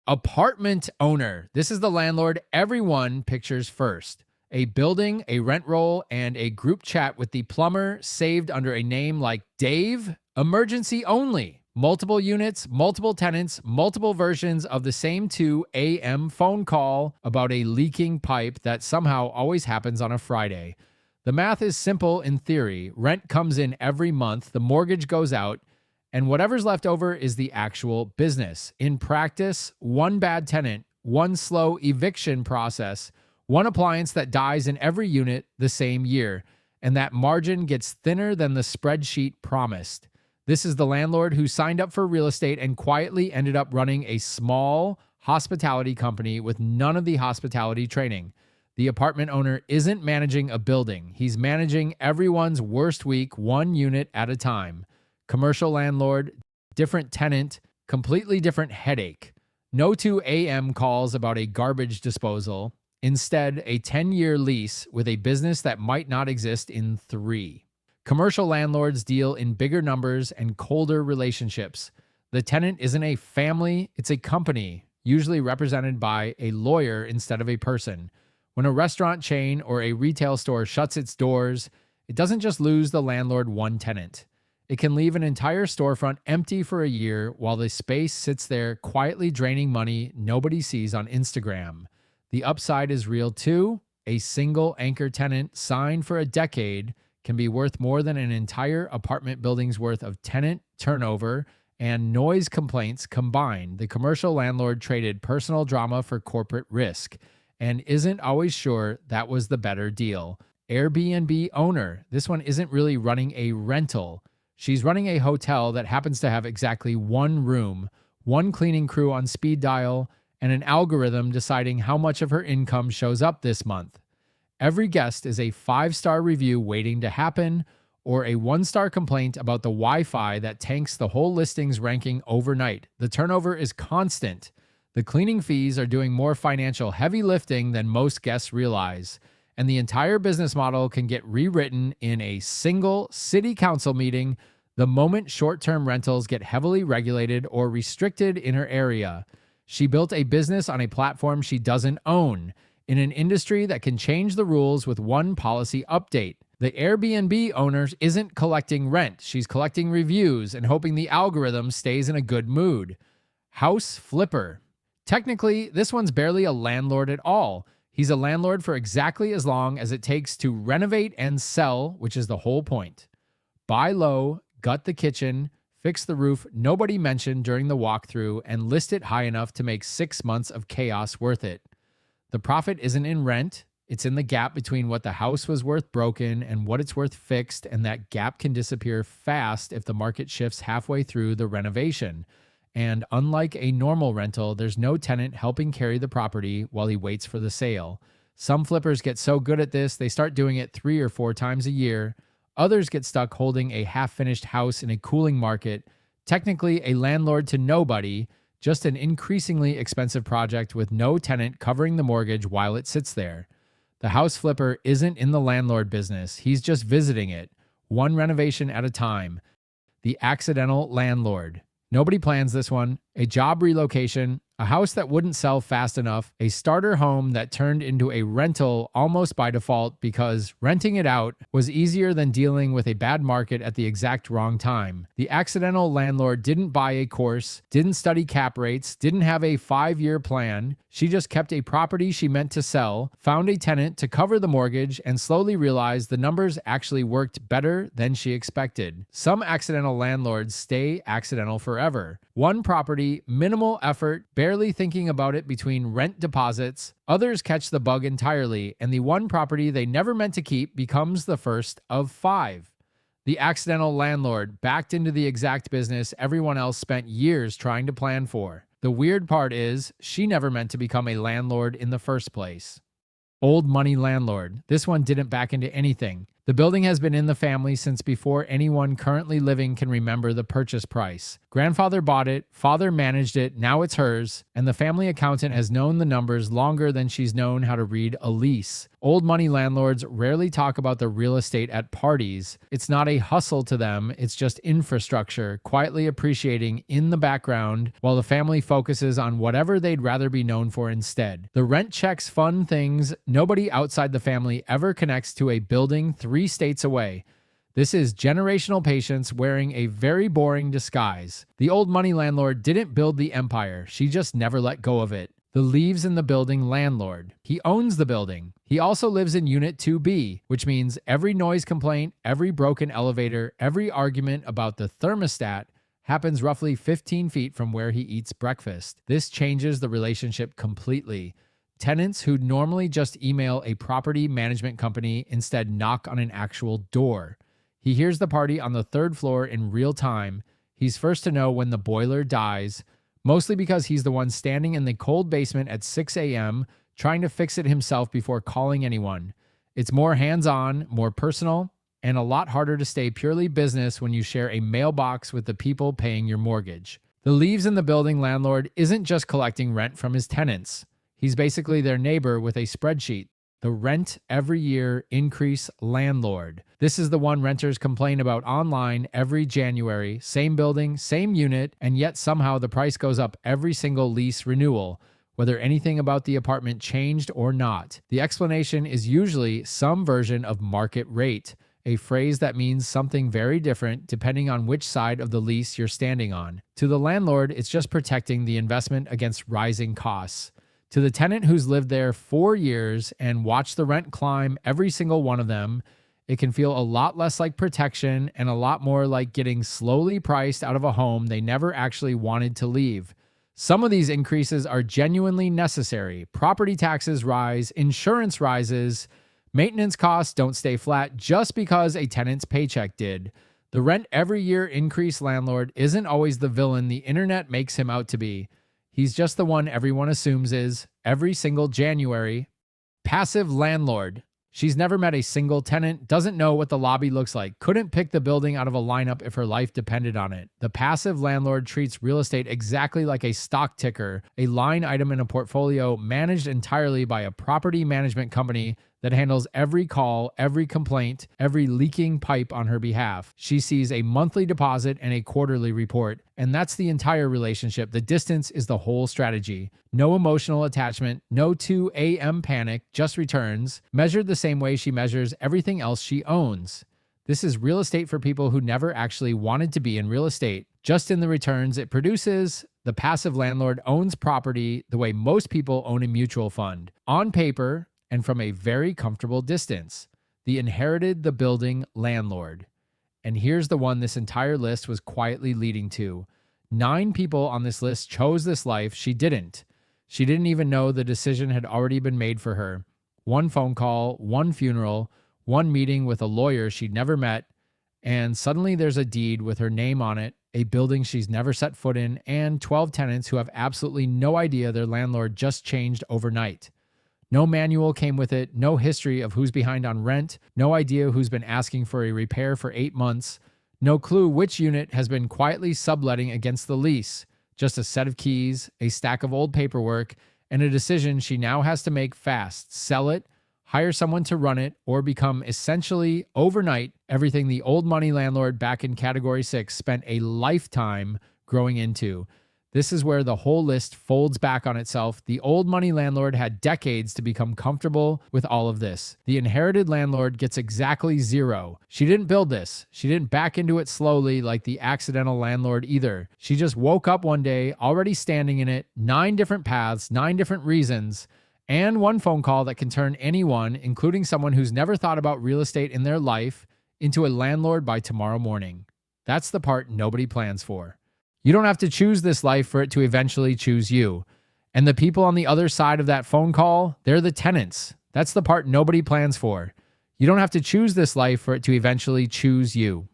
Apartment owner. This is the landlord everyone pictures first. A building, a rent roll, and a group chat with the plumber saved under a name like Dave. Emergency only. Multiple units, multiple tenants, multiple versions of the same 2 a.m. phone call about a leaking pipe that somehow always happens on a Friday. The math is simple in theory. Rent comes in every month, the mortgage goes out, and whatever's left over is the actual business. In practice, one bad tenant, one slow eviction process, one appliance that dies in every unit the same year, and that margin gets thinner than the spreadsheet promised. This is the landlord who signed up for real estate and quietly ended up running a small hospitality company with none of the hospitality training. The apartment owner isn't managing a building. He's managing everyone's worst week, one unit at a time. Commercial landlord, different tenant, completely different headache. No 2 a.m. calls about a garbage disposal. Instead, a 10-year lease with a business that might not exist in 3. Commercial landlords deal in bigger numbers and colder relationships. The tenant isn't a family, it's a company, usually represented by a lawyer instead of a person. When a restaurant chain or a retail store shuts its doors, it doesn't just lose the landlord one tenant. It can leave an entire storefront empty for a year while the space sits there quietly draining money nobody sees on Instagram. The upside is real too. A single anchor tenant signed for a decade can be worth more than an entire apartment building's worth of tenant turnover and noise complaints combined. The commercial landlord traded personal drama for corporate risk and isn't always sure that was the better deal. Airbnb owner. This one isn't really running a rental. She's running a hotel that happens to have exactly one room, one cleaning crew on speed dial, and an algorithm deciding how much of her income shows up this month. Every guest is a 5-star review waiting to happen, or a 1-star complaint about the Wi-Fi that tanks the whole listing's ranking overnight. The turnover is constant. The cleaning fees are doing more financial heavy lifting than most guests realize, and the entire business model can get rewritten in a single city council meeting the moment short-term rentals get heavily regulated or restricted in her area. She built a business on a platform she doesn't own, in an industry that can change the rules with one policy update. The Airbnb owner isn't collecting rent. She's collecting reviews and hoping the algorithm stays in a good mood. House flipper. Technically, this one's barely a landlord at all. He's a landlord for exactly as long as it takes to renovate and sell, which is the whole point. Buy low, gut the kitchen, fix the roof nobody mentioned during the walkthrough, and list it high enough to make 6 months of chaos worth it. The profit isn't in rent, it's in the gap between what the house was worth broken and what it's worth fixed, and that gap can disappear fast if the market shifts halfway through the renovation. And unlike a normal rental, there's no tenant helping carry the property while he waits for the sale. Some flippers get so good at this, they start doing it 3 or 4 times a year. Others get stuck holding a half-finished house in a cooling market, technically a landlord to nobody, just an increasingly expensive project with no tenant covering the mortgage while it sits there. The house flipper isn't in the landlord business. He's just visiting it, one renovation at a time. The accidental landlord. Nobody plans this one. A job relocation, a house that wouldn't sell fast enough, a starter home that turned into a rental almost by default because renting it out was easier than dealing with a bad market at the exact wrong time. The accidental landlord didn't buy a course, didn't study cap rates, didn't have a 5-year plan. She just kept a property she meant to sell, found a tenant to cover the mortgage, and slowly realized the numbers actually worked better than she expected. Some accidental landlords stay accidental forever. One property, minimal effort, barely thinking about it between rent deposits. Others catch the bug entirely, and the one property they never meant to keep becomes the first of 5. The accidental landlord backed into the exact business everyone else spent years trying to plan for. The weird part is, she never meant to become a landlord in the first place. Old money landlord. This one didn't back into anything. The building has been in the family since before anyone currently living can remember the purchase price. Grandfather bought it, father managed it, now it's hers, and the family accountant has known the numbers longer than she's known how to read a lease. Old money landlords rarely talk about the real estate at parties. It's not a hustle to them, it's just infrastructure, quietly appreciating in the background while the family focuses on whatever they'd rather be known for instead. The rent checks fund things nobody outside the family ever connects to a building 3 states away. This is generational patience wearing a very boring disguise. The old money landlord didn't build the empire, she just never let go of it. The leaves in the building landlord. He owns the building. He also lives in Unit 2B, which means every noise complaint, every broken elevator, every argument about the thermostat happens roughly 15 feet from where he eats breakfast. This changes the relationship completely. Tenants who normally just email a property management company instead knock on an actual door. He hears the party on the 3rd floor in real time. He's first to know when the boiler dies, mostly because he's the one standing in the cold basement at 6 a.m. trying to fix it himself before calling anyone. It's more hands-on, more personal, and a lot harder to stay purely business when you share a mailbox with the people paying your mortgage. The leaves in the building landlord isn't just collecting rent from his tenants. He's basically their neighbor with a spreadsheet. The rent every year increase landlord. This is the one renters complain about online every January. Same building, same unit, and yet somehow the price goes up every single lease renewal, whether anything about the apartment changed or not. The explanation is usually some version of market rate, a phrase that means something very different depending on which side of the lease you're standing on. To the landlord, it's just protecting the investment against rising costs. To the tenant who's lived there 4 years and watched the rent climb every single one of them, it can feel a lot less like protection and a lot more like getting slowly priced out of a home they never actually wanted to leave. Some of these increases are genuinely necessary. Property taxes rise, insurance rises, maintenance costs don't stay flat just because a tenant's paycheck did. The rent every year increase landlord isn't always the villain the internet makes him out to be. He's just the one everyone assumes is, every single January. Passive landlord. She's never met a single tenant, doesn't know what the lobby looks like, couldn't pick the building out of a lineup if her life depended on it. The passive landlord treats real estate exactly like a stock ticker, a line item in a portfolio managed entirely by a property management company that handles every call, every complaint, every leaking pipe on her behalf. She sees a monthly deposit and a quarterly report, and that's the entire relationship. The distance is the whole strategy. No emotional attachment, no 2 a.m. panic, just returns, measured the same way she measures everything else she owns. This is real estate for people who never actually wanted to be in real estate. Just in the returns it produces, the passive landlord owns property the way most people own a mutual fund. On paper, and from a very comfortable distance. The inherited the building landlord. And here's the one this entire list was quietly leading to. 9 people on this list chose this life. She didn't. She didn't even know the decision had already been made for her. 1 phone call, 1 funeral, 1 meeting with a lawyer she'd never met, and suddenly there's a deed with her name on it, a building she's never set foot in, and 12 tenants who have absolutely no idea their landlord just changed overnight. No manual came with it, no history of who's behind on rent, no idea who's been asking for a repair for 8 months, no clue which unit has been quietly subletting against the lease, just a set of keys, a stack of old paperwork, and a decision she now has to make fast: sell it, hire someone to run it, or become essentially, overnight, everything the old money landlord back in Category 6 spent a lifetime growing into. This is where the whole list folds back on itself. The old money landlord had decades to become comfortable with all of this. The inherited landlord gets exactly 0. She didn't build this. She didn't back into it slowly like the accidental landlord either. She just woke up one day already standing in it, 9 different paths, 9 different reasons, and 1 phone call that can turn anyone, including someone who's never thought about real estate in their life, into a landlord by tomorrow morning. That's the part nobody plans for. You don't have to choose this life for it to eventually choose you. And the people on the other side of that phone call, they're the tenants. That's the part nobody plans for. You don't have to choose this life for it to eventually choose you.